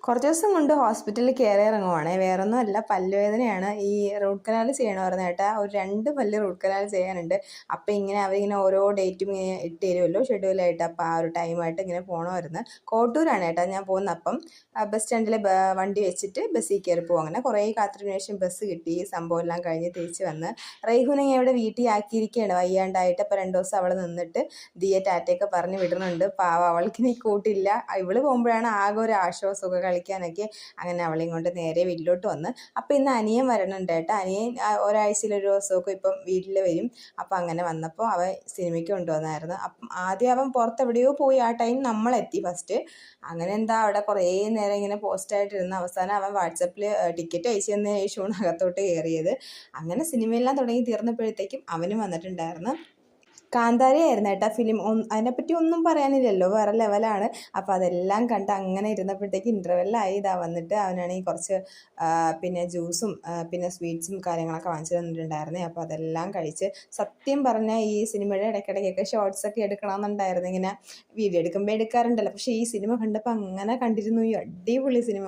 കുറച്ച് ദിവസം കൊണ്ട് ഹോസ്പിറ്റലിൽ കയറി ഇറങ്ങുവാണേ. വേറൊന്നുമല്ല, പല്ലുവേദനയാണ്. ഈ റൂട്ട് കനാൽ ചെയ്യണമായിരുന്നു ഏട്ടാ. ഒരു 2 പല്ല് റൂട്ട് കനാൽ ചെയ്യാനുണ്ട്. അപ്പോൾ അവരിങ്ങനെ ഓരോ ഡേറ്റും ഇങ്ങനെ ഇട്ട് തരുമല്ലോ ഷെഡ്യൂളായിട്ട്. അപ്പോൾ ആ ഒരു ടൈമായിട്ട് ഇങ്ങനെ പോകണമായിരുന്നു. കോട്ടൂരാണ് ഏട്ടാ ഞാൻ പോകുന്നത്. അപ്പം ബസ് സ്റ്റാൻഡിൽ വണ്ടി വെച്ചിട്ട് ബസ്സിൽ കയറി പോകും. അങ്ങനെ കുറേ കാത്തിരിപ്പിന് ശേഷം ബസ് കിട്ടി. സംഭവം എല്ലാം കഴിഞ്ഞ് തിരിച്ച് വന്ന് റൈഹുനെ ഇവിടെ വീട്ടിൽ ആക്കിയിരിക്കുകയാണ് വയ്യാണ്ടായിട്ട്. അപ്പോൾ 2 ദിവസം അവൾ നിന്നിട്ട് ദിയെ ടാറ്റയൊക്കെ പറഞ്ഞ് വിടുന്നുണ്ട്. പാവം, അവൾക്കിനി കൂട്ടില്ല. ഇവള് പോകുമ്പോഴാണ് ആകെ ഒരു ആശ്വാസമൊക്കെ കളിക്കാനൊക്കെ. അങ്ങനെ അവളെയും കൊണ്ട് നേരെ വീട്ടിലോട്ട് വന്ന്. അപ്പോൾ ഇന്ന് അനിയൻ വരണുണ്ട് കേട്ടോ. അനിയൻ ഒരാഴ്ചയിൽ ഒരു ദിവസമൊക്കെ ഇപ്പം വീട്ടിൽ വരും. അപ്പോൾ അങ്ങനെ വന്നപ്പോൾ അവൻ സിനിമയ്ക്ക് കൊണ്ടുവന്നായിരുന്നു. അപ്പം ആദ്യം അവൻ പുറത്തെവിടെയോ പോയി. ആ ടൈം നമ്മളെത്തി ഫസ്റ്റ്. അങ്ങനെ എന്താ അവിടെ കുറേ നേരം ഇങ്ങനെ പോസ്റ്റായിട്ടിരുന്ന് അവസാനം അവൻ വാട്സപ്പിൽ ടിക്കറ്റ് അയച്ചു തന്നതിന് ശേഷമാണ് അകത്തോട്ട് കയറിയത്. അങ്ങനെ സിനിമയെല്ലാം തുടങ്ങി തീർന്നപ്പോഴത്തേക്കും അവനും വന്നിട്ടുണ്ടായിരുന്നു. കാന്താരയായിരുന്നു കേട്ടോ ഫിലിം. അതിനെപ്പറ്റി ഒന്നും പറയാനില്ലല്ലോ, വേറെ ലെവലാണ്. അപ്പോൾ അതെല്ലാം കണ്ട് അങ്ങനെ ഇരുന്നപ്പോഴത്തേക്ക് ഇൻ്റർവെല്ലായി. ഇതാ വന്നിട്ട് അവനാണെങ്കിൽ കുറച്ച് പിന്നെ ജ്യൂസും പിന്നെ സ്വീറ്റ്സും കാര്യങ്ങളൊക്കെ വാങ്ങിച്ചു തന്നിട്ടുണ്ടായിരുന്നേ. അപ്പോൾ അതെല്ലാം കഴിച്ച്, സത്യം പറഞ്ഞാൽ ഈ സിനിമയുടെ ഇടയ്ക്കിടയ്ക്കൊക്കെ ഷോർട്സൊക്കെ എടുക്കണമെന്നുണ്ടായിരുന്നു. ഇങ്ങനെ വീഡിയോ എടുക്കുമ്പോൾ എടുക്കാറുണ്ടല്ലോ. പക്ഷേ ഈ സിനിമ കണ്ടപ്പോൾ അങ്ങനെ കണ്ടിരുന്നു. ഈ അടിപൊളി സിനിമ.